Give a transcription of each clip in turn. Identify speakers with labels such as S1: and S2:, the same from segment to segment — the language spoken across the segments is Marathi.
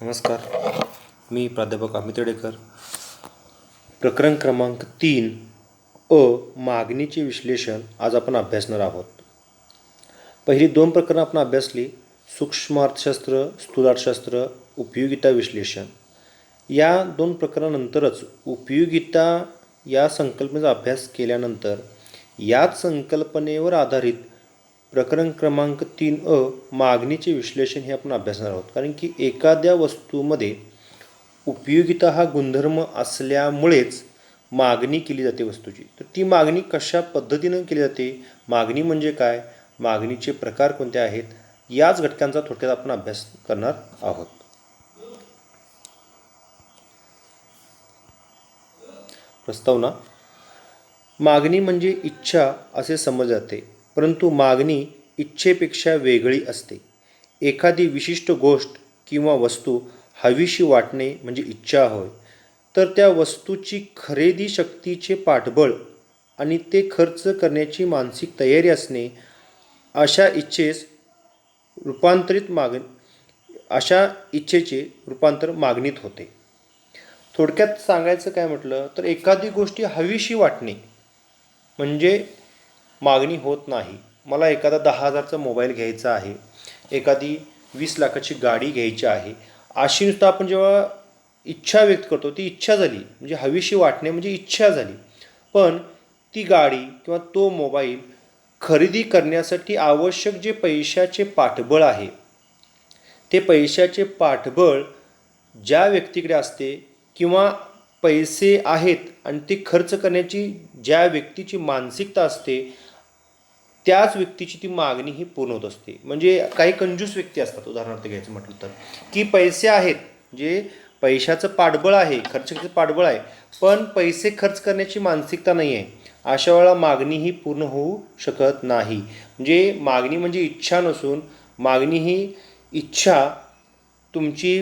S1: नमस्कार. मी प्राध्यापक अमित येडेकर. प्रकरण क्रमांक 3 अ मागणीचे विश्लेषण आज आपण अभ्यासणार आहोत. पहिली 2 प्रकरणं आपण अभ्यासली. सूक्ष्म अर्थशास्त्र, स्थूल अर्थशास्त्र, उपयोगिता विश्लेषण. या 2 प्रकरणानंतरच उपयोगिता या संकल्पनेचा अभ्यास केल्यानंतर याच संकल्पनेवर आधारित प्रकरण क्रमांक 3 मागणीचे विश्लेषण हे आपण अभ्यासणार आहोत. कारण की एखाद्या वस्तूमध्ये उपयोगिता हा गुणधर्म असल्यामुळेच मागणी केली जाते वस्तूची. तर ती मागणी कशा पद्धतीनं केली जाते, मागणी म्हणजे काय, मागणीचे प्रकार कोणते आहेत, याच घटकांचा थोडक्यात आपण अभ्यास करणार आहोत. प्रस्तावना. मागणी म्हणजे इच्छा असे समजले जाते, परंतु मागणी इच्छेपेक्षा वेगळी असते. एखादी विशिष्ट गोष्ट किंवा वस्तू हवीशी वाटणे म्हणजे इच्छा होय. तर त्या वस्तूची खरेदी शक्तीचे पाठबळ आणि ते खर्च करण्याची मानसिक तयारी असणे अशा इच्छेचे रूपांतर मागणीत होते. थोडक्यात सांगायचं काय म्हटलं तर एखादी गोष्टी हवीशी वाटणे म्हणजे मागणी होत नाही. मला एखादा 10,000चा मोबाईल घ्यायचा आहे, एखादी 20 लाखाची गाडी घ्यायची आहे, अशी नुसतं आपण जेव्हा इच्छा व्यक्त करतो ती इच्छा झाली, म्हणजे हवीशी वाटणे म्हणजे इच्छा झाली. पण ती गाडी किंवा तो मोबाईल खरेदी करण्यासाठी आवश्यक जे पैशाचे पाठबळ आहे, ते पैशाचे पाठबळ ज्या व्यक्तीकडे असते किंवा पैसे आहेत आणि ते खर्च करण्याची ज्या व्यक्तीची मानसिकता असते, त्याच व्यक्तीची ती मागणी ही पूर्ण होत असते. म्हणजे काही कंजूस व्यक्ती असतात, उदाहरणार्थ घ्यायचं म्हटलं तर, की पैसे आहेत, जे पैशाचं पाठबळ आहे, खर्च करायचं पाठबळ आहे, पण पैसे खर्च करण्याची मानसिकता नाही आहे. अशा वेळेला मागणी ही पूर्ण होऊ शकत नाही. म्हणजे मागणी म्हणजे इच्छा नसून मागणी ही इच्छा, तुमची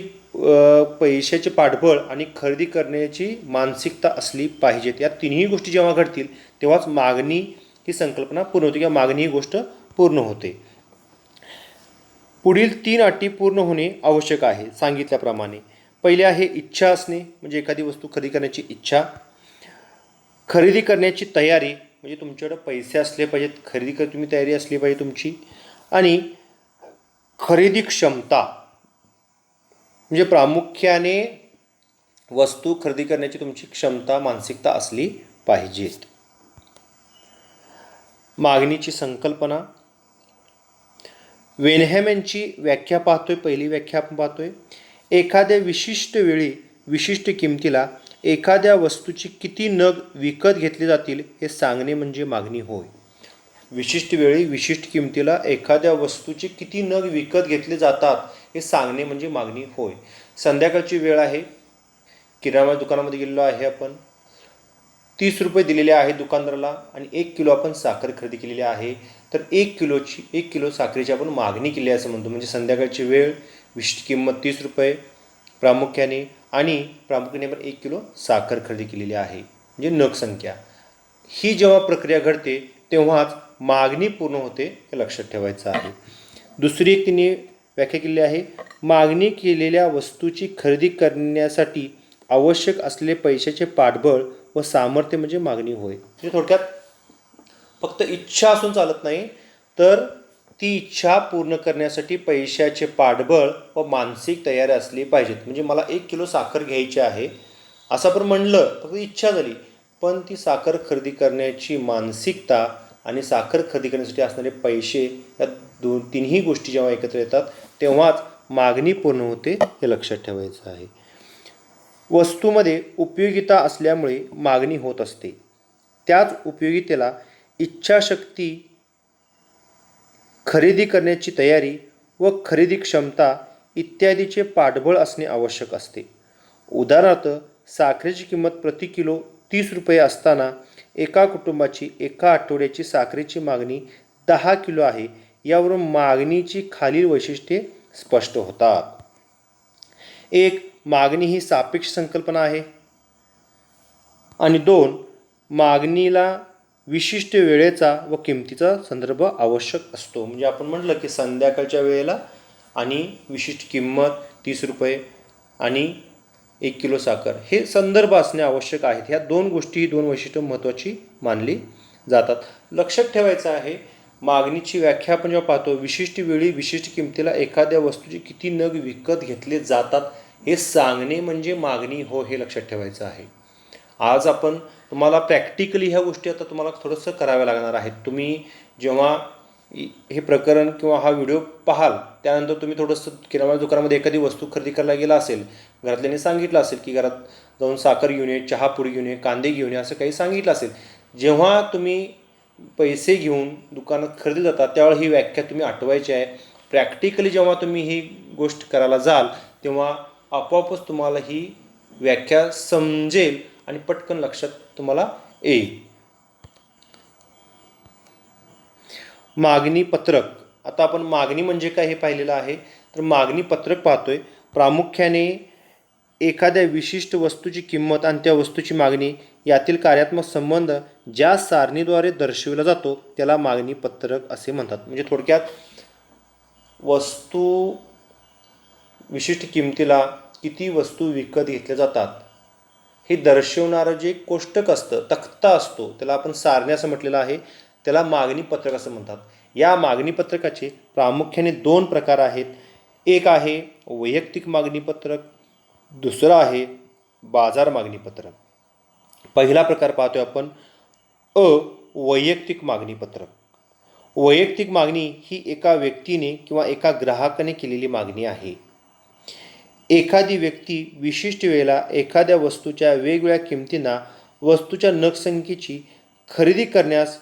S1: पैशाचे पाठबळ आणि खरेदी करण्याची मानसिकता असली पाहिजेत. या तिन्ही गोष्टी जेव्हा घडतील तेव्हाच मागणी ही संकल्पना पूर्ण होते किंवा मागणी ही गोष्ट पूर्ण होते. पुढील 3 अटी पूर्ण होणे आवश्यक आहे सांगितल्याप्रमाणे. पहिले आहे इच्छा असणे, म्हणजे एखादी वस्तू खरेदी करण्याची इच्छा. खरेदी करण्याची तयारी, म्हणजे तुमच्याकडे पैसे असले पाहिजेत, खरेदी कर तुम्ही तयारी असली पाहिजे तुमची. आणि खरेदी क्षमता, म्हणजे प्रामुख्याने वस्तू खरेदी करण्याची तुमची क्षमता, मानसिकता असली पाहिजेत. मागणीची संकल्पना. वेनहॅम यांची व्याख्या पाहतोय. पहिली व्याख्या आपण पाहतोय. एखाद्या विशिष्ट वेळी विशिष्ट किमतीला एखाद्या वस्तूची किती नग विकत घेतले जातील हे सांगणे म्हणजे मागणी होय. विशिष्ट वेळी विशिष्ट किमतीला एखाद्या वस्तूचे किती नग विकत घेतले जातात हे सांगणे म्हणजे मागणी होय. संध्याकाळची वेळ आहे, किराणा दुकानामध्ये गेलेलो आहे आपण, 30 रुपये दिलेले आहे दुकानदाराला आणि 1 किलो आपण साखर खरेदी केलेली आहे. तर 1 किलो साखरेची आपण मागणी केली असं म्हणतो. म्हणजे संध्याकाळची वेळ, विशिष्ट किंमत 30 रुपये प्रामुख्याने, आणि प्रामुख्याने आपण 1 किलो साखर खरेदी केलेली आहे, म्हणजे नग संख्या. ही जेव्हा प्रक्रिया घडते तेव्हाच मागणी पूर्ण होते, हे लक्षात ठेवायचं आहे. दुसरी एक तिने व्याख्या केलेली आहे. मागणी केलेल्या वस्तूची खरेदी करण्यासाठी आवश्यक असलेले पैशाचे पाठबळ व सामर्थ्य म्हणजे मागणी होय. म्हणजे थोडक्यात फक्त इच्छा असून चालत नाही, तर ती इच्छा पूर्ण करण्यासाठी पैशाचे पाठबळ व मानसिक तयारी असली पाहिजेत. म्हणजे मला 1 किलो साखर घ्यायची आहे असं आपण म्हणलं, फक्त इच्छा झाली, पण ती साखर खरेदी करण्याची मानसिकता आणि साखर खरेदी करण्यासाठी असणारे पैसे, या तिन्ही गोष्टी जेव्हा एकत्र येतात तेव्हाच मागणी पूर्ण होते, हे लक्षात ठेवायचं आहे. वस्तूमध्ये उपयोगिता असल्यामुळे मागणी होत असते. त्याच उपयोगितेला इच्छाशक्ती, खरेदी करण्याची तयारी व खरेदी क्षमता इत्यादीचे पाठबळ असणे आवश्यक असते. उदाहरणार्थ, साखरेची किंमत प्रति किलो 30 रुपये असताना एका कुटुंबाची एका आठवड्याची साखरेची मागणी 10 किलो आहे. यावरून मागणीची खालील वैशिष्ट्ये स्पष्ट होतात. 1. मागणी ही सापेक्ष संकल्पना आहे. आणि 2. मागणीला विशिष्ट वेळेचा व किमतीचा संदर्भ आवश्यक असतो. म्हणजे आपण म्हटलं की संध्याकाळच्या वेळेला आणि विशिष्ट किंमत 30 रुपये, आणि 1 किलो साखर हे संदर्भ असणे आवश्यक आहेत. ह्या दोन गोष्टी, ही दोन वैशिष्ट्य महत्त्वाची मानली जातात. लक्षात ठेवायचं आहे, मागणीची व्याख्या आपण जेव्हा पाहतो, विशिष्ट वेळी विशिष्ट किमतीला एखाद्या वस्तूचे किती नग विकत घेतले जातात हे सांगणे म्हणजे मागणी हो, हे लक्षात ठेवायचं आहे. आज आपण तुम्हाला प्रॅक्टिकली ह्या गोष्टी आता तुम्हाला थोडंसं कराव्या लागणार आहेत. तुम्ही जेव्हा हे प्रकरण किंवा हा व्हिडिओ पाहाल त्यानंतर तुम्ही थोडंसं किराणा दुकानामध्ये एखादी वस्तू खरेदी करायला गेला असेल, घरातल्याने सांगितलं असेल की घरात जाऊन साखर घेऊन ये, चहापुडी घेऊन ये, कांदे घेऊन ये, असं काही सांगितलं असेल. जेव्हा तुम्ही पैसे घेऊन दुकानात खरेदी जाता त्यावेळी ही व्याख्या तुम्ही आठवायची आहे. प्रॅक्टिकली जेव्हा तुम्ही ही गोष्ट करायला जाल तेव्हा आपोआपच तुम्हाला ही व्याख्या समजेल आणि पटकन लक्षात तुम्हाला येईल. मागणी पत्रक. आता आपण मागणी म्हणजे काय हे पाहिलेलं आहे. तर मागणी पत्रक पाहतोय. प्रामुख्याने एखाद्या विशिष्ट वस्तूची किंमत आणि त्या वस्तूची मागणी यातील कार्यात्मक संबंध ज्या सारणीद्वारे दर्शविला जातो त्याला मागणी पत्रक असे म्हणतात. म्हणजे थोडक्यात वस्तू विशिष्ट किमतीला किती वस्तू विकत घेतल्या जातात हे दर्शवणारं जे कोष्टक असतं, तक्ता असतो, त्याला आपण सारणी असं म्हटलेलं आहे, त्याला मागणी पत्रक असं म्हणतात. या मागणी पत्रकाचे प्रामुख्याने 2 प्रकार आहेत. एक आहे वैयक्तिक मागणी पत्रक, दुसरं आहे बाजार मागणी पत्रक. पहिला प्रकार पाहतोय आपण वैयक्तिक मागणी पत्रक. वैयक्तिक मागणी ही एका व्यक्तीने किंवा एका ग्राहकाने केलेली मागणी आहे. एखादी व्यक्ती विशिष्ट वेळेला एखाद्या वस्तूच्या वेगवेगळ्या किमतींना वस्तूच्या नगसंख्येची खरेदी करण्यास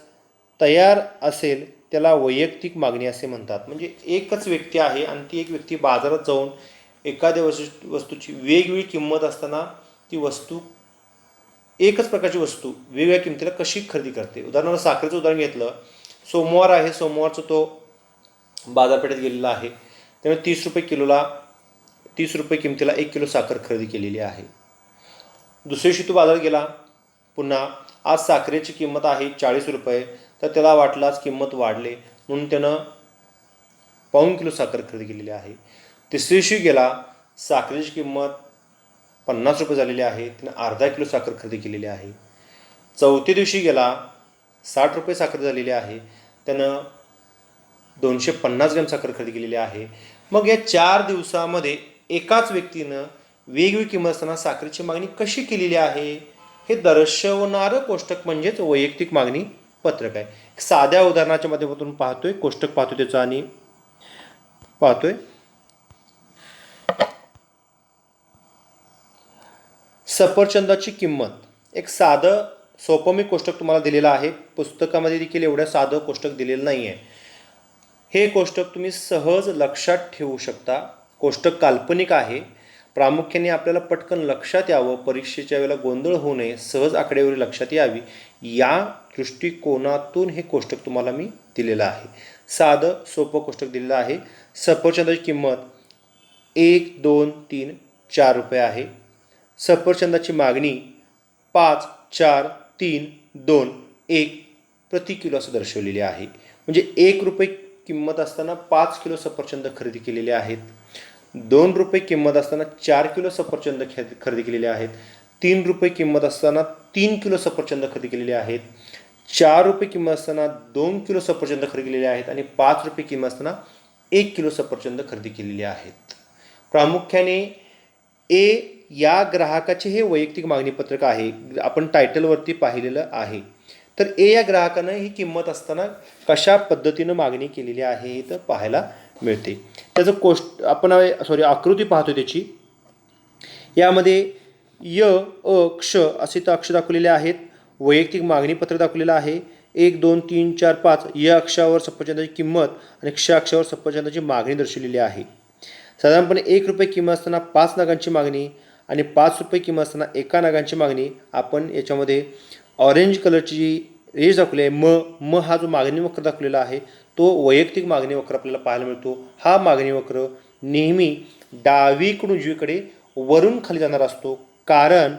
S1: तयार असेल त्याला वैयक्तिक मागणी असे म्हणतात. म्हणजे एकच व्यक्ती आहे आणि ती एक व्यक्ती बाजारात जाऊन एखाद्या वस्तूची वेगवेगळी किंमत असताना ती वस्तू, एकच प्रकारची वस्तू वेगवेगळ्या किमतीला कशी खरेदी करते. उदाहरणार्थ साखरेचं उदाहरण घेतलं, सोमवार आहे, सोमवारचं तो बाजारपेठेत गेलेला आहे, त्यामुळे 30 रुपये किमतीला 1 किलो साखर खरेदी केलेली आहे. दुसऱ्या दिवशी तो बाजारात गेला, पुन्हा आज साखरेची किंमत आहे 40 रुपये, तर त्याला वाटलं आज किंमत वाढले म्हणून त्यानं पाऊण किलो साखर खरेदी केलेली आहे. तिसऱ्या दिवशी गेला, साखरेची किंमत 50 रुपये झालेली आहे, त्यानं अर्धा किलो साखर खरेदी केलेली आहे. चौथ्या दिवशी गेला, 60 रुपये साखर झालेली आहे, त्यानं 250 ग्रॅम साखर खरेदी केलेली आहे. मग या 4 दिवसामध्ये एकाच व्यक्तीनं वेगवेगळी किंमत असताना साखरेची मागणी कशी केलेली आहे हे दर्शवणारं कोष्टक म्हणजेच वैयक्तिक मागणी पत्रक आहे. साध्या उदाहरणाच्या माध्यमातून पाहतोय, कोष्टक पाहतोय त्याचं आणि पाहतोय. सफरचंदाची किंमत. एक साधं सोपं मी कोष्टक तुम्हाला दिलेलं आहे. पुस्तकामध्ये देखील एवढं साधं कोष्टक दिलेलं नाही आहे. हे कोष्टक तुम्ही सहज लक्षात ठेवू शकता. कोष्टक काल्पनिक आहे. प्रामुख्याने आपल्याला पटकन लक्षात यावं, परीक्षेच्या वेळेला गोंधळ होऊ नये, सहज आकडेवारी लक्षात यावी या दृष्टिकोनातून हे कोष्टक तुम्हाला मी दिलेलं आहे. साधं सोपं कोष्टक दिलेलं आहे. सफरचंदाची किंमत 1, 2, 3, 4 रुपये आहे. सफरचंदाची मागणी 5, 4, 3, 2, 1 प्रति किलो असं दर्शवलेली आहे. म्हणजे 1 रुपये किंमत असताना 5 किलो सफरचंद खरेदी केलेले आहेत. 2 रुपये किंमत असताना 4 किलो सफरचंद खरेदी केलेले आहेत. 3 रुपये किंमत असताना 3 किलो सफरचंद खरेदी केलेले आहेत. 4 रुपये किंमत असताना 2 किलो सफरचंद खरेदी केलेले आहेत आणि 5 रुपये किंमत असताना 1 किलो सफरचंद खरेदी केलेली आहेत. प्रामुख्याने या ग्राहकाचे हे वैयक्तिक मागणी पत्रक आहे. आपण टायटलवरती पाहिलेलं आहे. तर या ग्राहकानं ही किंमत असताना कशा पद्धतीनं मागणी केलेली आहे हे तर पाहायला मिळते. त्याचं आकृती पाहतो त्याची. यामध्ये क्ष असे तर अक्ष दाखवलेले आहेत. वैयक्तिक मागणी पत्रक दाखवलेलं आहे. 1, 2, 3, 4, 5 या अक्षावर सफरचंदाची किंमत आणि क्ष अक्षावर सफरचंदाची मागणी दर्शवलेली आहे. साधारणपणे 1 रुपये किंमत असताना 5 नगांची मागणी आणि 5 रुपये किंमत असताना 1 नगांची मागणी. आपण याच्यामध्ये ऑरेंज कलरची जी रेष दाखवली आहे, म हा जो मागणी वक्र दाखवलेला आहे तो वैयक्तिक मागणी वक्र आपल्याला पाहायला मिळतो. हा मागणी वक्र नेहमी डावीकडून उजवीकडे वरून खाली जाणार असतो. कारण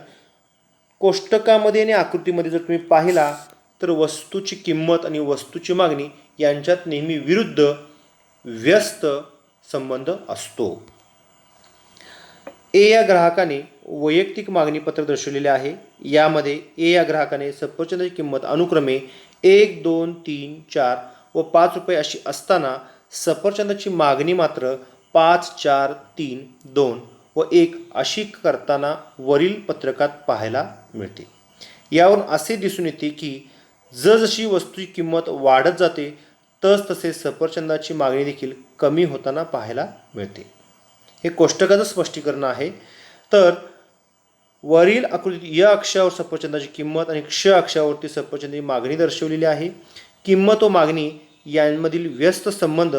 S1: कोष्टकामध्ये आणि आकृतीमध्ये जर तुम्ही पाहिला तर वस्तूची किंमत आणि वस्तूची मागणी यांच्यात नेहमी विरुद्ध व्यस्त संबंध असतो. ए या ग्राहकाने वैयक्तिक मागणी पत्रक दर्शवलेले आहे. यामध्ये ए या ग्राहकाने सफरचंदाची किंमत अनुक्रमे 1, 2, 3, 4 व 5 रुपये अशी असताना सफरचंदाची मागणी मात्र 5, 4, 3, 2 व 1 अशी करताना वरील पत्रकात पाहायला मिळते. यावरून असे दिसून येते की जसजशी वस्तूची किंमत वाढत जाते तसतसे सफरचंदाची मागणी देखील कमी होताना पाहायला मिळते. हे कोष्टकाचं स्पष्टीकरण आहे. तर वरील आकृतीत य अक्षावर सफरचंदाची किंमत आणि क्ष अक्षावरती सफरचंदाची मागणी दर्शवलेली आहे. किंमत व मागणी यांमधील व्यस्त संबंध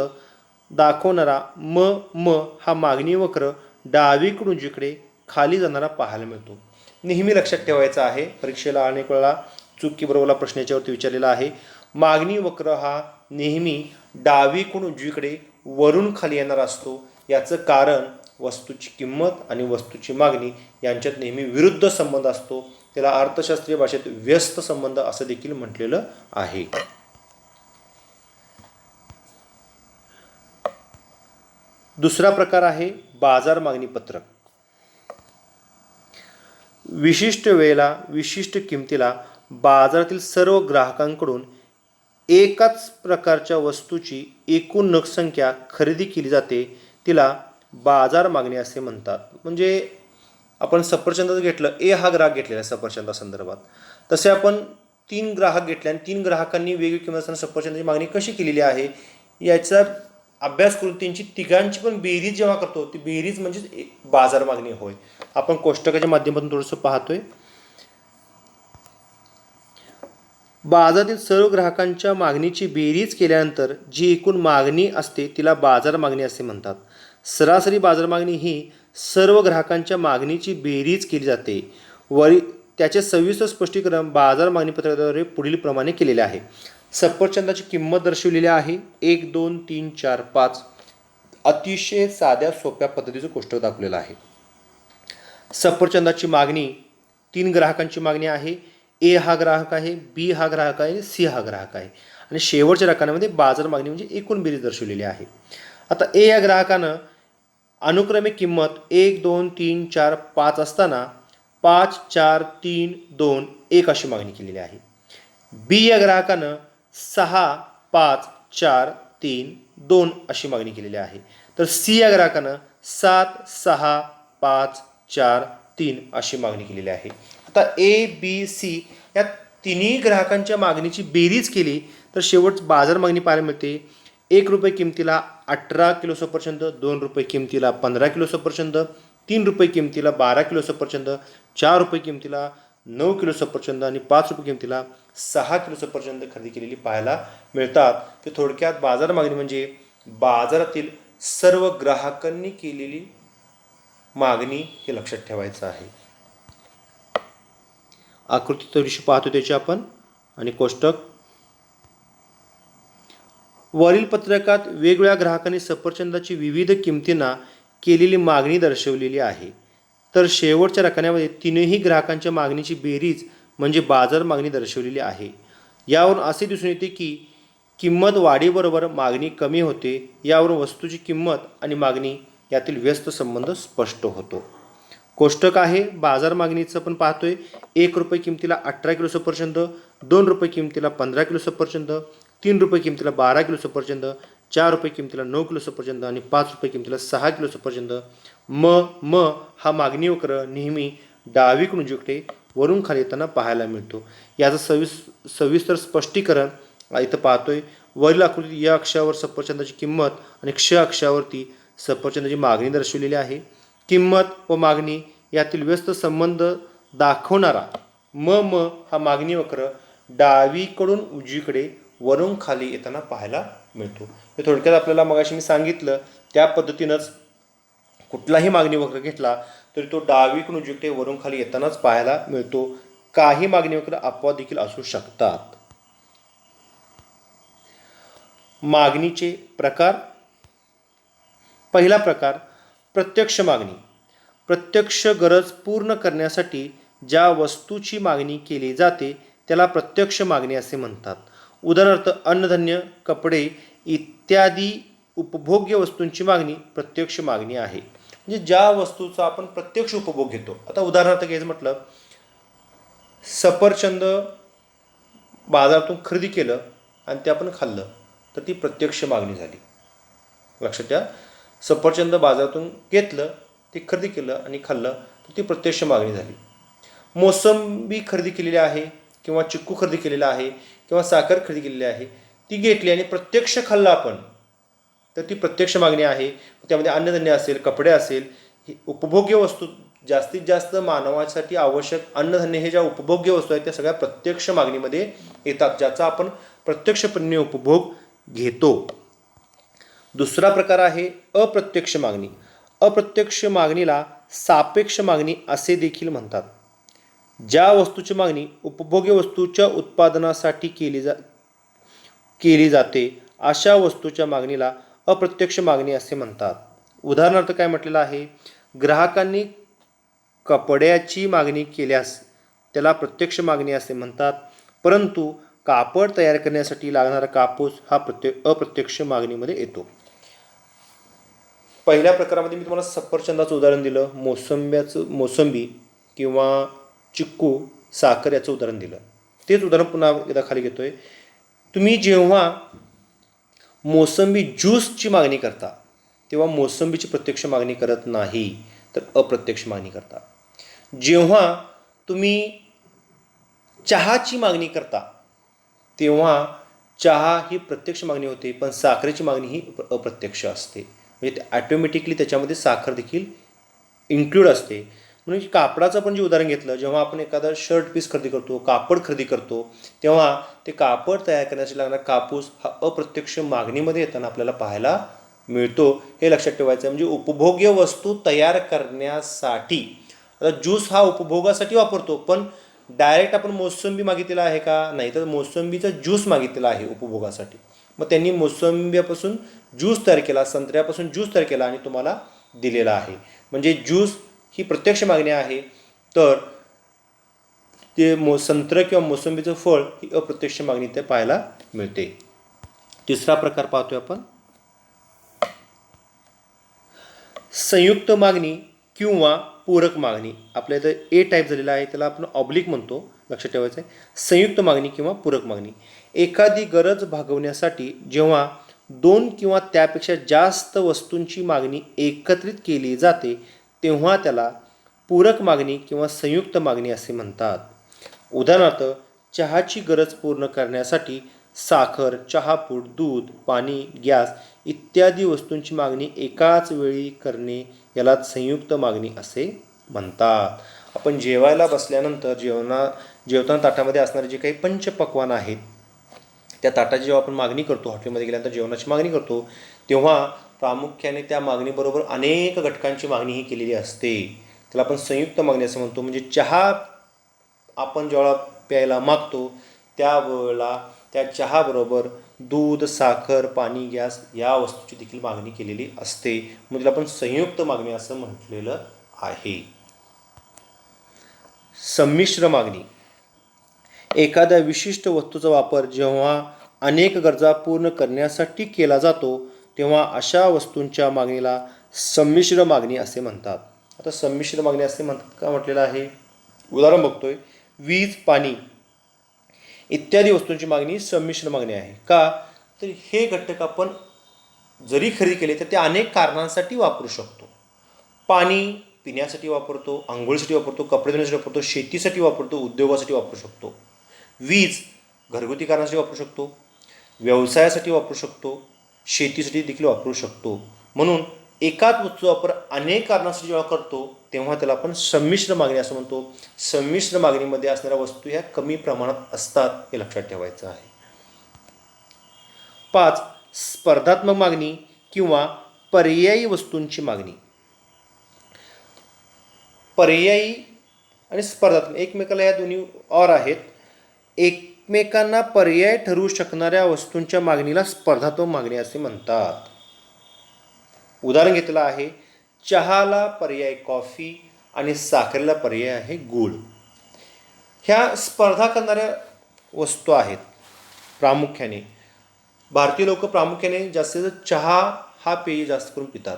S1: दाखवणारा म हा मागणी वक्र डावीकडून उजवीकडे खाली जाणारा पाहायला मिळतो. नेहमी लक्षात ठेवायचं आहे, परीक्षेला अनेक वेळा चूक बरोबरला प्रश्न याच्यावरती विचारलेला आहे. मागणी वक्र हा नेहमी डावीकडून उजवीकडे वरून खाली येणारा असतो. याचं कारण वस्तूची किंमत आणि वस्तूची मागणी यांच्यात नेहमी विरुद्ध संबंध असतो. त्याला अर्थशास्त्रीय भाषेत व्यस्त संबंध असं देखील म्हटलेलं आहे. दुसरा प्रकार आहे बाजार मागणी पत्रक. विशिष्ट वेळेला विशिष्ट किमतीला बाजारातील सर्व ग्राहकांकडून एकाच प्रकारच्या वस्तूची एकूण नग संख्या खरेदी केली जाते, तिला बाजार मागणी असे म्हणतात. म्हणजे आपण सफरचंदाचं घेतलं, ए हा ग्राहक घेतलेला आहे सफरचंदा संदर्भात, तसे आपण 3 ग्राहक घेतले आणि 3 ग्राहकांनी वेगवेगळी किंमत असताना सफरचंदाची मागणी कशी केलेली आहे याचा अभ्यास करून त्यांची तिघांची पण बेरीज जेव्हा करतो ती बेरीज म्हणजेच बाजार मागणी होय. आपण कोष्टकाच्या माध्यमातून थोडंसं पाहतोय. बाजारातील सर्व ग्राहकांच्या मागणीची बेरीज केल्यानंतर जी एकूण मागणी असते तिला बाजार मागणी असे म्हणतात. सरासरी बाजार मागणी ही सर्व ग्राहकांच्या मागणीची बेरीज केली जाते. त्याचे सविस्तर स्पष्टीकरण बाजार मागणी पत्रकाद्वारे पुढील प्रमाणे केलेले आहे. सफरचंदाची किंमत दर्शवलेली आहे 1, 2, 3, 4, 5. अतिशय साध्या सोप्या पद्धतीचं कोष्टक दाखवलेलं आहे. सफरचंदाची मागणी 3 ग्राहकांची मागणी आहे. ए हा ग्राहक आहे, बी हा ग्राहक आहे, सी हा ग्राहक आहे आणि शेवटच्या रकान्यामध्ये बाजार मागणी म्हणजे एकूण बेरीज दर्शवलेली आहे. आता ए या ग्राहकानं अनुक्रमे किंमत 1, 2, 3, 4, 5 असताना 5, 4, 3, 2, 1 अशी मागणी केलेली आहे. बी या ग्राहकानं 6, 5, 4, 3, 2 अशी मागणी केलेली आहे. तर सी या ग्राहकानं 7, 6, 5, 4, 3 अशी मागणी केलेली आहे. आता ए बी सी या तिन्ही ग्राहकांच्या मागणीची बेरीज केली तर शेवट बाजार मागणी पाहायला मिळते. 1 रुपये किमतीला 18 किलो सफरचंद, 2 रुपये किमतीला 15 किलो सफरचंद, 3 रुपये किमतीला 12 किलो सफरचंद, 4 रुपये किमतीला 9 किलो सफरचंद आणि 5 रुपये किमतीला 6 किलो सफरचंद खरेदी केलेली पाहायला मिळतात. ते थोडक्यात बाजार मागणी म्हणजे बाजारातील सर्व ग्राहकांनी केलेली मागणी हे लक्षात ठेवायचं आहे. आकृती थोडीशी पाहतो त्याची आपण आणि कोष्टक. वरील पत्रकात वेगवेगळ्या ग्राहकांनी सफरचंदाची विविध किमतींना केलेली मागणी दर्शवलेली आहे. तर शेवटच्या रकान्यामध्ये तीनही ग्राहकांच्या मागणीची बेरीज म्हणजे बाजार मागणी दर्शवलेली आहे. यावरून असे दिसून येते की किंमत वाढीबरोबर मागणी कमी होते. यावरून वस्तूची किंमत आणि मागणी यातील व्यस्त संबंध स्पष्ट होतो. कोष्टक आहे बाजार मागणीचं पण पाहतोय. 1 रुपये किमतीला 18 किलो सफरचंद, 2 रुपये किमतीला 15 किलो सफरचंद, 3 रुपये किमतीला 12 किलो सफरचंद, 4 रुपये किमतीला 9 किलो सफरचंद आणि 5 रुपये किमतीला 6 किलो सफरचंद. म हा मागणी वक्र नेहमी डावीकडून उजवीकडे वरून खाली येताना पाहायला मिळतो. याचं सविस्तर स्पष्टीकरण इथं पाहतोय. वरील आकृतीत या अक्षावर सफरचंदाची किंमत आणि क्ष अक्षावरती सफरचंदाची मागणी दर्शवलेली आहे. किंमत व मागणी यातील व्यस्त संबंध दाखवणारा म हा मागणी वक्र डावीकडून उजवीकडे वरून खाली येताना पाहायला मिळतो. हे थोडक्यात आपल्याला मगाशी मी सांगितलं त्या पद्धतीनंच कुठलाही मागणी वक्र घेतला तरी तो डावीकडून उजवीकडे वरून खाली येतानाच पाहायला मिळतो. काही मागणी वक्र अपवाद देखील असू शकतात. मागणीचे प्रकार. पहिला प्रकार प्रत्यक्ष मागणी. प्रत्यक्ष गरज पूर्ण करण्यासाठी ज्या वस्तूची मागणी केली जाते त्याला प्रत्यक्ष मागणी असे म्हणतात. उदाहरणार्थ अन्नधान्य, कपडे इत्यादी उपभोग्य वस्तूंची मागणी प्रत्यक्ष मागणी आहे. म्हणजे ज्या वस्तूचा आपण प्रत्यक्ष उपभोग घेतो. आता उदाहरणार्थ घ्यायचं म्हटलं, सफरचंद बाजारातून खरेदी केलं आणि ते आपण खाल्लं, तर ती प्रत्यक्ष मागणी झाली. लक्षात घ्या, सफरचंद बाजारातून घेतलं, ते खरेदी केलं आणि खाल्लं, तर ती प्रत्यक्ष मागणी झाली. मोसंबी खरेदी केलेली आहे किंवा चिक्कू खरेदी केलेला आहे किंवा साखर खरेदी केलेली आहे, ती घेतली आणि प्रत्यक्ष खाल्लं आपण, तर ती प्रत्यक्ष मागणी आहे. त्यामध्ये अन्नधान्य असेल, कपडे असेल, ही उपभोग्य वस्तू, जास्तीत जास्त मानवासाठी आवश्यक अन्नधान्य हे ज्या उपभोग्य वस्तू आहेत त्या सगळ्या प्रत्यक्ष मागणीमध्ये येतात, ज्याचा आपण प्रत्यक्षपणे उपभोग घेतो. दुसरा प्रकार आहे अप्रत्यक्ष मागणी. अप्रत्यक्ष मागणीला सापेक्ष मागणी असे देखील म्हणतात. ज्या वस्तूची मागणी उपभोग्य वस्तूच्या उत्पादनासाठी केली जाते अशा वस्तूच्या मागणीला अप्रत्यक्ष मागणी असे म्हणतात. उदाहरणार्थ काय म्हटलेलं आहे, ग्राहकांनी कपड्याची मागणी केल्यास त्याला प्रत्यक्ष मागणी असे म्हणतात, परंतु कापड तयार करण्यासाठी लागणारा कापूस हा अप्रत्यक्ष मागणीमध्ये येतो. पहिल्या प्रकारामध्ये मी तुम्हाला सफरचंदाचं उदाहरण दिलं, मोसंबी किंवा चिक्कू, साखर याचं उदाहरण दिलं. तेच उदाहरण पुन्हा एकदा खाली घेतोय. तुम्ही जेव्हा मोसंबी ज्यूसची मागणी करता तेव्हा मोसंबीची प्रत्यक्ष मागणी करत नाही, तर अप्रत्यक्ष मागणी करता. जेव्हा तुम्ही चहाची मागणी करता तेव्हा चहा ही प्रत्यक्ष मागणी होते, पण साखरेची मागणी ही अप्रत्यक्ष असते. म्हणजे ॲटोमॅटिकली त्याच्यामध्ये साखर देखील इन्क्लूड असते. म्हणजे कापडाचं पण जे उदाहरण घेतलं, जेव्हा आपण एखादा शर्ट पीस खरेदी करतो, कापड खरेदी करतो, तेव्हा ते कापड तयार करण्यासाठी लागणारा कापूस हा अप्रत्यक्ष मागणीमध्ये येताना आपल्याला पाहायला मिळतो. हे लक्षात ठेवायचं. म्हणजे उपभोग्य वस्तू तयार करण्यासाठी, आता ज्यूस हा उपभोगासाठी वापरतो, पण डायरेक्ट आपण मोसंबी मागितलेला आहे का? नाही, तर मोसंबीचा ज्यूस मागितलेला आहे उपभोगासाठी. मग त्यांनी मोसंब्यापासून ज्यूस तयार केला, संत्र्यापासून ज्यूस तयार केला आणि तुम्हाला दिलेला आहे. म्हणजे ज्यूस ही प्रत्यक्ष मागणी आहे, तर ते संत्र किंवा मोसंबीचं फळ ही अप्रत्यक्ष मागणी ते पाहायला मिळते. तिसरा प्रकार पाहतोय आपण, संयुक्त मागणी किंवा पूरक मागणी. आपल्या इथं ए टाईप झालेला आहे, त्याला आपण ऑब्लिक म्हणतो, लक्षात ठेवायचं आहे. संयुक्त मागणी किंवा पूरक मागणी. एखादी गरज भागवण्यासाठी जेव्हा दोन किंवा त्यापेक्षा जास्त वस्तूंची मागणी एकत्रित केली जाते तेव्हा त्याला पूरक मागणी किंवा संयुक्त मागणी असे म्हणतात. उदाहरणार्थ, चहाची गरज पूर्ण करण्यासाठी साखर, चहापूड, दूध, पाणी, गॅस इत्यादी वस्तूंची मागणी एकाच वेळी करणे याला संयुक्त मागणी असे म्हणतात. आपण जेवायला बसल्यानंतर जेवताना ताटामध्ये असणारे जे काही पंचपक्वान्न आहेत, त्या ताटाची जेव्हा आपण मागणी करतो, हॉटेलमध्ये गेल्यानंतर जेवणाची मागणी करतो, तेव्हा प्रामुख्याने त्या मागणीबरोबर अनेक घटकांची मागणी ही केलेली असते. त्याला आपण संयुक्त मागणी असं म्हणतो. म्हणजे चहा आपण जेव्हा प्यायला मागतो त्यावेळेला त्या चहाबरोबर दूध, साखर, पाणी, गॅस या वस्तूची देखील मागणी केलेली असते. म्हणजे आपण संयुक्त मागणी असं म्हटलेलं आहे. संमिश्र मागणी. एखाद्या विशिष्ट वस्तूचा वापर जेव्हा अनेक गरजा पूर्ण करण्यासाठी केला जातो तेव्हा अशा वस्तूंच्या मागणीला संमिश्र मागणी असे म्हणतात. आता संमिश्र मागणी असे म्हणतात का म्हटलेलं आहे, उदाहरण बघतोय, वीज, पाणी इत्यादी वस्तूंची मागणी संमिश्र मागणी आहे. का? तर हे घटक आपण जरी खरेदी केले तर ते अनेक कारणांसाठी वापरू शकतो. पाणी पिण्यासाठी वापरतो, आंघोळीसाठी वापरतो, कपडे धुण्यासाठी वापरतो, शेतीसाठी वापरतो, उद्योगासाठी वापरू शकतो. वीज घरगुती कारणासाठी वापरू शकतो, व्यवसायासाठी वापरू शकतो, शेतीसाठी देखील वापरू शकतो. म्हणून एकाच वस्तूचा वापर अनेक कारणासाठी जेव्हा करतो तेव्हा त्याला आपण संमिश्र मागणी असं म्हणतो. संमिश्र मागणीमध्ये असणाऱ्या वस्तू ह्या कमी प्रमाणात असतात, हे लक्षात ठेवायचं आहे. 5. स्पर्धात्मक मागणी किंवा पर्यायी वस्तूंची मागणी. पर्यायी आणि स्पर्धात्मक एकमेकाला या दोन्ही और आहेत. एकमेकांना पर्याय ठरवू शकणाऱ्या वस्तूंच्या मागणीला स्पर्धात्मक मागणी असे म्हणतात. उदाहरण घेतलं आहे, चहाला पर्याय कॉफी आणि साखरेला पर्याय आहे गूळ. ह्या स्पर्धा करणाऱ्या वस्तू आहेत. प्रामुख्याने भारतीय लोक प्रामुख्याने जास्तीत चहा हा पेय जास्त करून पितात.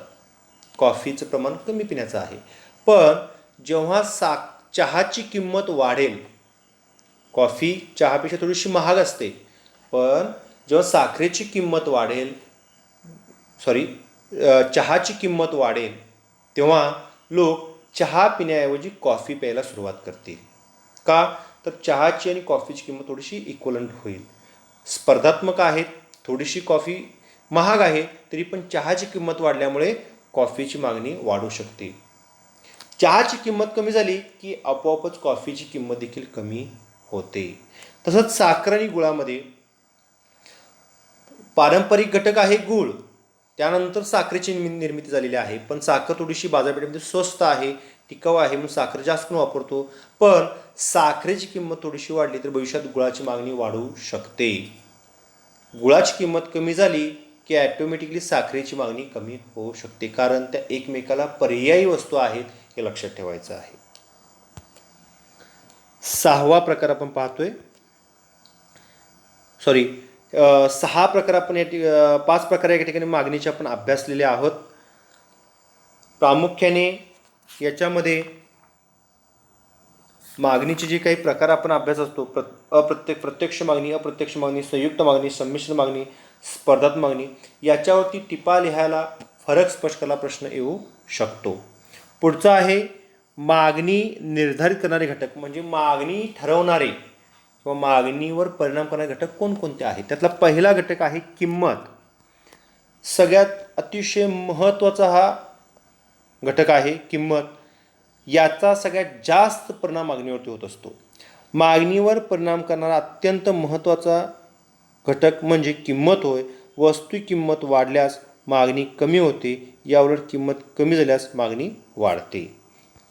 S1: कॉफीचं प्रमाण कमी पिण्याचं आहे. पण जेव्हा चहाची किंमत वाढेल, कॉफी चहापेक्षा थोडीशी महाग असते, पण जेव्हा साखरेची किंमत वाढेल, चहाची किंमत वाढेल, तेव्हा लोक चहा पिण्याऐवजी कॉफी प्यायला सुरुवात करतील. का? तर चहाची आणि कॉफीची किंमत थोडीशी इक्वलंट होईल, स्पर्धात्मक आहेत. थोडीशी कॉफी महाग आहे, तरी पण चहाची किंमत वाढल्यामुळे कॉफीची मागणी वाढू शकते. चहाची किंमत कमी झाली की आपोआपच कॉफीची किंमत देखील कमी होते. तसंच साखर आणि गुळामध्ये पारंपरिक घटक आहे गुळ, त्यानंतर साखरेची निर्मिती झालेली आहे. पण साखर थोडीशी बाजारपेठेमध्ये स्वस्त आहे, टिकाऊ आहे, म्हणून साखर जास्त वापरतो. पण साखरेची किंमत थोडीशी वाढली तर भविष्यात गुळाची मागणी वाढू शकते. गुळाची किंमत कमी झाली की ॲटोमॅटिकली साखरेची मागणी कमी होऊ शकते, कारण त्या एकमेकाला पर्यायी वस्तू आहेत, हे लक्षात ठेवायचं आहे. 6वा प्रकार आपण पाहतोय. 6 प्रकार आपण 5 प्रकार या ठिकाणी मागणीचे आपण अभ्यासलेले आहोत. प्रामुख्याने याच्यामध्ये मागणीचे जे काही प्रकार आपण अभ्यास असतो, प्रत्यक्ष मागणी, अप्रत्यक्ष मागणी, संयुक्त मागणी, संमिश्र मागणी, स्पर्धात्मक मागणी, याच्यावरती टिपा लिहायला, फरक स्पष्ट करायला प्रश्न येऊ शकतो. पुढचा आहे मागणी निर्धारित करणारे घटक, म्हणजे मागणी ठरवणारे किंवा मागणीवर परिणाम करणारे घटक कोणकोणते आहेत. त्यातला पहिला घटक आहे किंमत. सगळ्यात अतिशय महत्त्वाचा हा घटक आहे किंमत. याचा सगळ्यात जास्त परिणाम मागणीवरती होत असतो. मागणीवर परिणाम करणारा अत्यंत महत्त्वाचा घटक म्हणजे किंमत होय. वस्तू किंमत वाढल्यास मागणी कमी होते, याउलट किंमत कमी झाल्यास मागणी वाढते.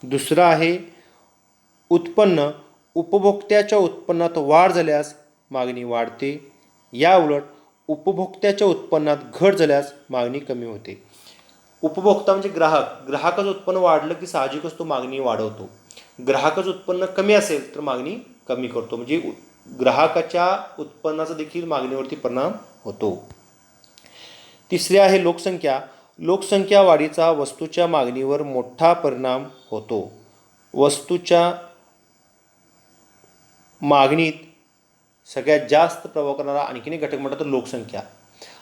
S1: दुसरं आहे उत्पन्न. उपभोक्त्याच्या उत्पन्नात वाढ झाल्यास मागणी वाढते, याउलट उपभोक्त्याच्या उत्पन्नात घट झाल्यास मागणी कमी होते. उपभोक्ता म्हणजे ग्राहकाचं उत्पन्न वाढलं की साहजिकच तो मागणी वाढवतो. ग्राहकाचं उत्पन्न कमी असेल तर मागणी कमी करतो, म्हणजे ग्राहकाच्या उत्पन्नाचा देखील मागणीवरती परिणाम होतो. तिसरे आहे लोकसंख्या. लोकसंख्या वाढीचा वस्तूच्या मागणीवर मोठा परिणाम होतो. वस्तूच्या मागणीत सगळ्यात जास्त प्रभाव करणारा आणखीन एक घटक म्हटलं तर लोकसंख्या.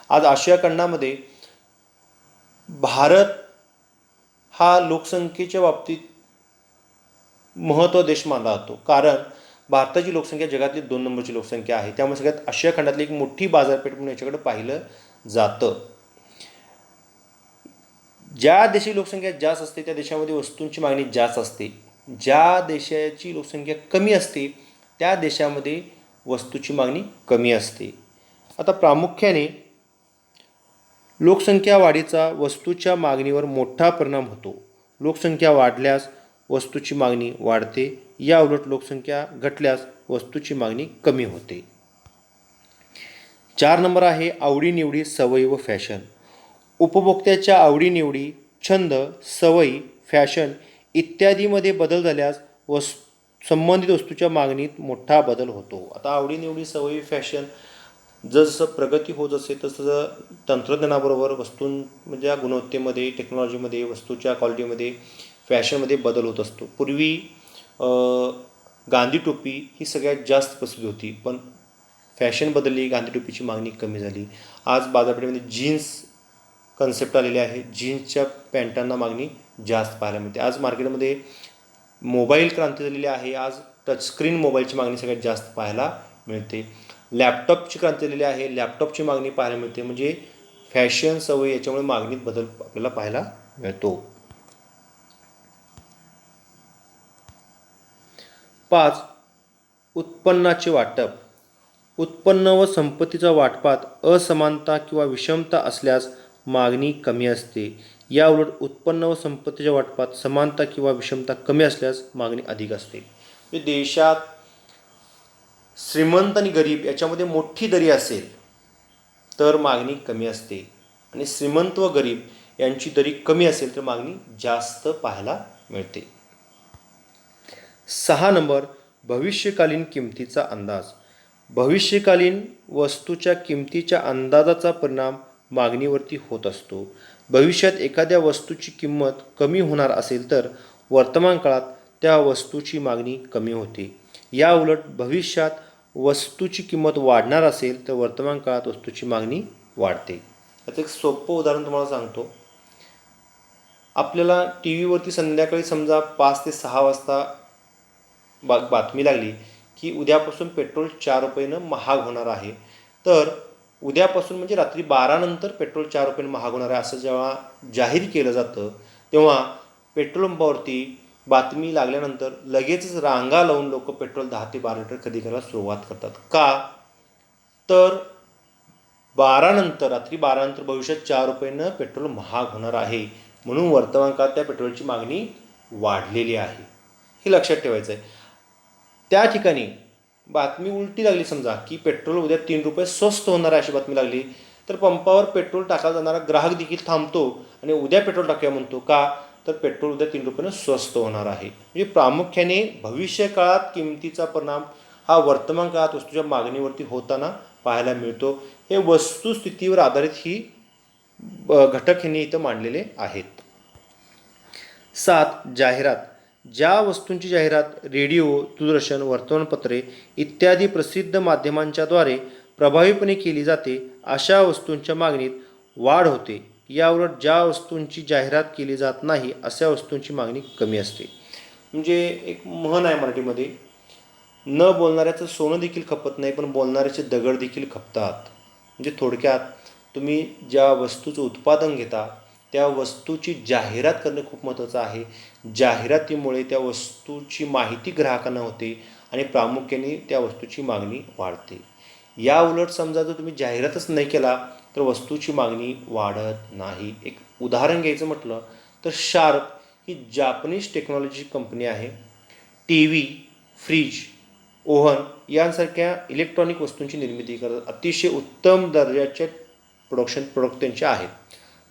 S1: आज आशिया खंडामध्ये भारत हा लोकसंख्येच्या बाबतीत महत्त्व देश मानला जातो, कारण भारताची लोकसंख्या जगातली 2 नंबरची लोकसंख्या आहे. त्यामुळे सगळ्यात आशिया खंडातली एक मोठी बाजारपेठ म्हणून याच्याकडे पाहिलं जातं. ज्या देशाची लोकसंख्या जास्त असते त्या देशामध्ये वस्तूंची मागणी जास्त असते. ज्या देशाची लोकसंख्या कमी असते त्या देशामध्ये वस्तूची मागणी कमी असते. आता प्रामुख्याने लोकसंख्या वाढीचा वस्तूच्या मागणीवर मोठा परिणाम होतो. लोकसंख्या वाढल्यास वस्तूची मागणी वाढते, याउलट लोकसंख्या घटल्यास वस्तूची मागणी कमी होते. 4 नंबर आहे आवडीनिवडी, सवयी व फॅशन. उपभोक्त्याच्या आवडीनिवडी, छंद, सवयी, फॅशन इत्यादीमध्ये बदल झाल्यास संबंधित वस्तूच्या मागणीत मोठा बदल होतो. आता आवडीनिवडी, सवयी, फॅशन जसं प्रगती होत असेल तसं तंत्रज्ञानाबरोबर वस्तूंच्या गुणवत्तेमध्ये, टेक्नॉलॉजीमध्ये, वस्तूच्या क्वालिटीमध्ये, फॅशनमध्ये बदल होत असतो. पूर्वी गांधी टोपी ही सगळ्यात जास्त प्रसिद्ध होती, पण फॅशन बदलली, गांधी टोपीची मागणी कमी झाली. आज बाजारपेठेमध्ये जीन्स कन्सेप्ट आलेले आहे. जीन्सच्या पॅन्टांना मागणी जास्त पाहायला मिळते. आज मार्केटमध्ये मोबाईल क्रांती झालेली आहे. आज टचस्क्रीन मोबाईलची मागणी सगळ्यात जास्त पाहायला मिळते. लॅपटॉपची क्रांती झालेली आहे. लॅपटॉपची मागणी पाहायला मिळते. म्हणजे फॅशन, सवय याच्यामुळे मागणीत बदल आपल्याला पाहायला मिळतो. 5 उत्पन्नाचे वाटप. उत्पन्न व संपत्तीच्या वाटपात असमानता किंवा विषमता असल्यास मागणी कमी असते. याउलट उत्पन्न व संपत्तीच्या वाटपात समानता किंवा विषमता कमी असल्यास मागणी अधिक असते. देशात श्रीमंत आणि गरीब याच्यामध्ये मोठी दरी असेल तर मागणी कमी असते, आणि श्रीमंत व गरीब यांची दरी कमी असेल तर मागणी जास्त पाहायला मिळते. 6 नंबर भविष्यकालीन किमतीचा अंदाज. भविष्यकालीन वस्तूच्या किमतीच्या अंदाजाचा परिणाम मागणीवरती होत असतो. भविष्यात एखाद्या वस्तूची किंमत कमी होणार असेल तर वर्तमान काळात त्या वस्तूची मागणी कमी होते. या उलट भविष्यात वस्तूची किंमत वाढणार असेल तर वर्तमान काळात वस्तूची मागणी वाढते. आता एक सोपं उदाहरण तुम्हाला सांगतो. आपल्याला टी व्हीवरती संध्याकाळी समजा 5 ते 6 वाजता बातमी लागली की उद्यापासून पेट्रोल 4 रुपयानं महाग होणार आहे. तर उद्यापासून म्हणजे रात्री 12 नंतर पेट्रोल 4 रुपयानं महाग होणार आहे असं जेव्हा जाहीर केलं जातं तेव्हा पेट्रोल पंपावरती बातमी लागल्यानंतर लगेचच रांगा लावून लोक पेट्रोल 10 ते 12 लिटर खरेदी करायला सुरुवात करतात. का तर 12 नंतर रात्री 12 नंतर भविष्यात 4 रुपयानं पेट्रोल महाग होणार आहे म्हणून वर्तमान काळात त्या पेट्रोलची मागणी वाढलेली आहे. हे लक्षात ठेवायचं आहे. त्या ठिकाणी बातमी उलटी लागली समजा की पेट्रोल उद्या 3 रुपये स्वस्त होणार आहे अशी बातमी लागली तर पंपावर पेट्रोल टाकायला जाणारा ग्राहक देखील थांबतो आणि उद्या पेट्रोल टाकूया म्हणतो. का तर पेट्रोल उद्या 3 रुपयानं स्वस्त होणार आहे. म्हणजे प्रामुख्याने भविष्य काळात किमतीचा परिणाम हा वर्तमान काळात वस्तूच्या मागणीवरती होताना पाहायला मिळतो. हे वस्तुस्थितीवर आधारित ही घटक यांनी इथं मांडलेले आहेत. 7. जाहिरात. ज्या वस्तूंची जाहिरात रेडिओ, दूरदर्शन, वर्तमानपत्रे इत्यादी प्रसिद्ध माध्यमांच्याद्वारे प्रभावीपणे केली जाते अशा वस्तूंच्या मागणीत वाढ होते. याउलट ज्या वस्तूंची जाहिरात केली जात नाही अशा वस्तूंची मागणी कमी असते. म्हणजे एक म्हण आहे मराठीमध्ये, न बोलणाऱ्याचं सोनं देखील खपत नाही पण बोलणाऱ्याचे दगड देखील खपतात. म्हणजे थोडक्यात तुम्ही ज्या वस्तूचं उत्पादन घेता त्या वस्तूची जाहिरात करणे खूप महत्त्वाचं आहे. जाहिरातीमुळे त्या वस्तूची माहिती ग्राहकांना होते आणि प्रामुख्याने त्या वस्तूची मागणी वाढते. या उलट समजा जर तुम्ही जाहिरातच नाही केला तर वस्तूची मागणी वाढत नाही. एक उदाहरण घ्यायचं म्हटलं तर शार्प ही जापनीज टेक्नॉलॉजी कंपनी आहे. टी व्ही, फ्रीज, ओव्हन यांसारख्या इलेक्ट्रॉनिक वस्तूंची निर्मिती करतात. अतिशय उत्तम दर्जाचे प्रोडक्ट त्यांचे आहेत.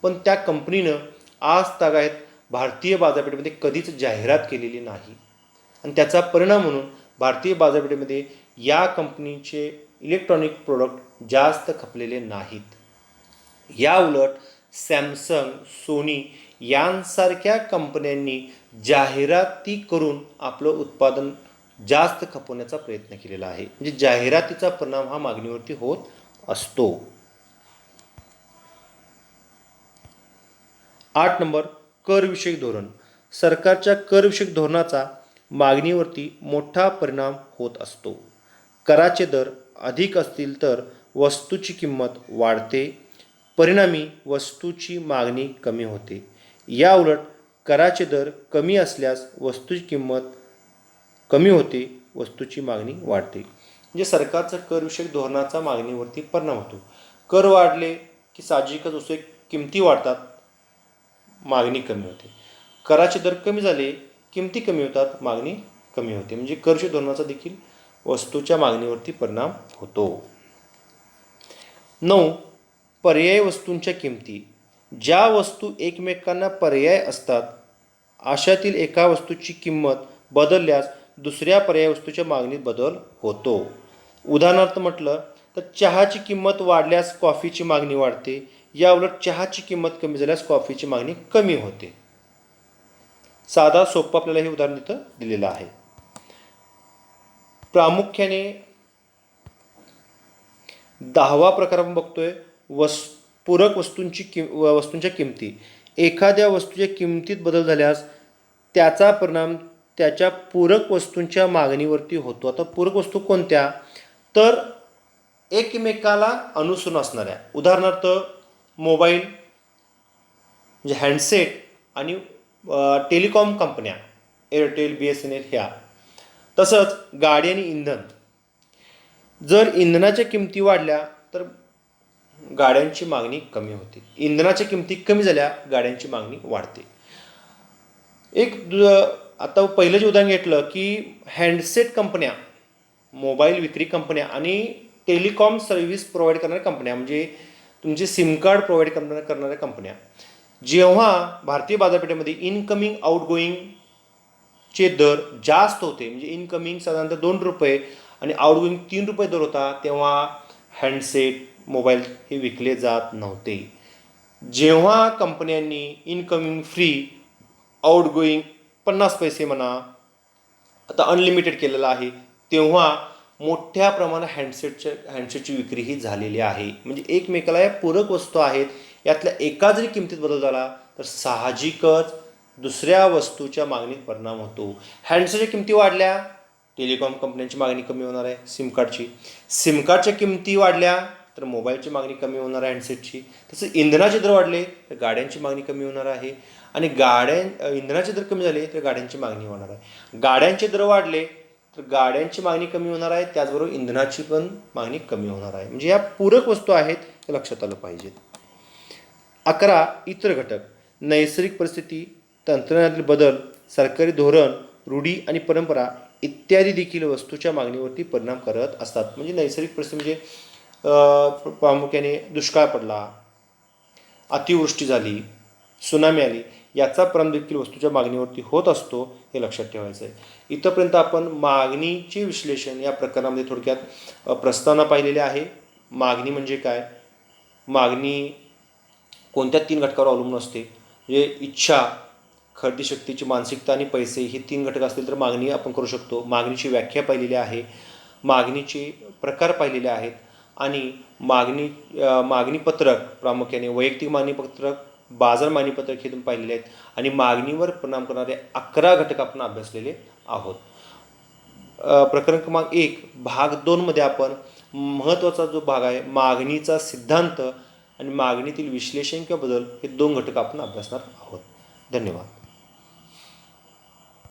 S1: पण त्या कंपनीनं आज तागायत भारतीय बाजारपेठेमध्ये कधीच जाहिरात केलेली नाही आणि त्याचा परिणाम म्हणून भारतीय बाजारपेठेमध्ये या कंपनीचे इलेक्ट्रॉनिक प्रोडक्ट जास्त खपलेले नाहीत. या उलट सॅमसंग, सोनी यांसारख्या कंपन्यांनी जाहिराती करून आपलं उत्पादन जास्त खपवण्याचा प्रयत्न केलेला आहे. म्हणजे जाहिरातीचा परिणाम हा मागणीवरती होत असतो. 8 नंबर, करविषयक धोरण. सरकारच्या करविषयक धोरणाचा मागणीवरती मोठा परिणाम होत असतो. कराचे दर अधिक असतील तर वस्तूची किंमत वाढते, परिणामी वस्तूची मागणी कमी होते. या उलट कराचे दर कमी असल्यास वस्तूची किंमत कमी होते, वस्तूची मागणी वाढते. म्हणजे सरकारचा करविषयक धोरणाचा मागणीवरती परिणाम होतो. कर वाढले की साहजिकच वस्तू किमती वाढतात, मागणी कमी होते. कराचे दर कमी झाले, किमती कमी होतात, मागणी कमी होते. म्हणजे करविषयक धोरणाचा देखील वस्तूच्या मागणीवरती परिणाम होतो. 9. पर्यायी वस्तूंच्या किमती. ज्या वस्तू एकमेकांना पर्याय असतात अशातील एका वस्तूची किंमत बदलल्यास दुसऱ्या पर्यायी वस्तूच्या मागणीत बदल होतो. उदाहरणार्थ म्हटलं तर चहाची किंमत वाढल्यास कॉफीची मागणी वाढते. या उलट चहाची किंमत कमी झाल्यास कॉफीची मागणी कमी होते. साधा सोपं आपल्याला हे उदाहरण इथं दिलेलं आहे. प्रामुख्याने 10वा प्रकार आपण बघतोय, पूरक वस्तूंच्या किमती. एखाद्या वस्तूच्या किमतीत बदल झाल्यास त्याचा परिणाम त्याच्या पूरक वस्तूंच्या मागणीवरती होतो. आता पूरक वस्तू कोणत्या तर एकमेकाला अनुसरून असणाऱ्या, उदाहरणार्थ मोबाईल म्हणजे हँडसेट आणि टेलिकॉम कंपन्या, एअरटेल, BSNL ह्या. तसंच गाडी आणि इंधन. जर इंधनाच्या किमती वाढल्या तर गाड्यांची मागणी कमी होते, इंधनाच्या किमती कमी झाल्या गाड्यांची मागणी वाढते. आता पहिलं जे उदाहरण घेतलं की हँडसेट कंपन्या, मोबाईल विक्री कंपन्या आणि टेलिकॉम सर्व्हिस प्रोव्हाइड करणाऱ्या कंपन्या म्हणजे तुमचे सिम कार्ड प्रोव्हाइड करणाऱ्या कंपन्या, जेव्हा भारतीय बाजारपेठेमध्ये इनकमिंग आउटगोईंगचे दर जास्त होते, म्हणजे इनकमिंग साधारणतः 2 रुपये आणि आउटगोईंग 3 रुपये दर होता, तेव्हा हँडसेट, मोबाईल हे विकले जात नव्हते. जेव्हा कंपन्यांनी इनकमिंग फ्री, आउटगोईंग 50 पैसे म्हणा, आता अनलिमिटेड केलेलं आहे, तेव्हा मोठ्या प्रमाणात हँडसेटची विक्री ही झालेली आहे. म्हणजे एकमेकाला या पूरक वस्तू आहेत, यातल्या एका जरी किमतीत बदल झाला तर साहजिकच दुसऱ्या वस्तूच्या मागणीत परिणाम होतो. हँडसेटच्या किमती वाढल्या, टेलिकॉम कंपन्यांची मागणी कमी होणार आहे सिम कार्डच्या किमती वाढल्या तर मोबाईलची मागणी कमी होणार आहे हँडसेटची. तसं इंधनाचे दर वाढले तर गाड्यांची मागणी कमी होणार आहे आणि इंधनाचे दर कमी झाले तर गाड्यांची मागणी होणार आहे. गाड्यांचे दर वाढले तर गाड्यांची मागणी कमी होणार आहे, त्याचबरोबर इंधनाची पण मागणी कमी होणार आहे. म्हणजे या पूरक वस्तू आहेत हे लक्षात आलं पाहिजेत. 11. इतर घटक. नैसर्गिक परिस्थिती, तंत्रज्ञानातील बदल, सरकारी धोरण, रूढी आणि परंपरा इत्यादी देखील वस्तूच्या मागणीवरती परिणाम करत असतात. म्हणजे नैसर्गिक परिस्थिती म्हणजे प्रामुख्याने दुष्काळ पडला, अतिवृष्टी झाली, सुनामी आली, याचा परिणाम देखील वस्तूच्या मागणीवरती होत असतो, हे लक्षात ठेवायचं आहे. इथंपर्यंत आपण मागणीचे विश्लेषण या प्रकरणामध्ये थोडक्यात प्रस्तावना पाहिलेली आहे. मागणी म्हणजे काय, मागणी कोणत्या 3 घटकावर अवलंबून असते, म्हणजे इच्छा, खरेदी शक्तीची मानसिकता आणि पैसे, हे 3 घटक असतील तर मागणी आपण करू शकतो. मागणीची व्याख्या पाहिलेली आहे, मागणीचे प्रकार पाहिलेले आहेत आणि मागणीपत्रक, प्रामुख्याने वैयक्तिक मागणीपत्रक, बाजार मागणीपत्रक हे तुम्ही पाहिलेले आहेत आणि मागणीवर परिणाम करणारे 11 घटक आपण अभ्यासलेले आहोत. प्रकरण क्रमांक 1 भाग 2 आपण महत्त्वाचा जो भाग आहे मागणीचा सिद्धांत आणि मागणीतील विश्लेषण किंवा बदल, हे 2 घटक आपण अभ्यासणार आहोत. धन्यवाद.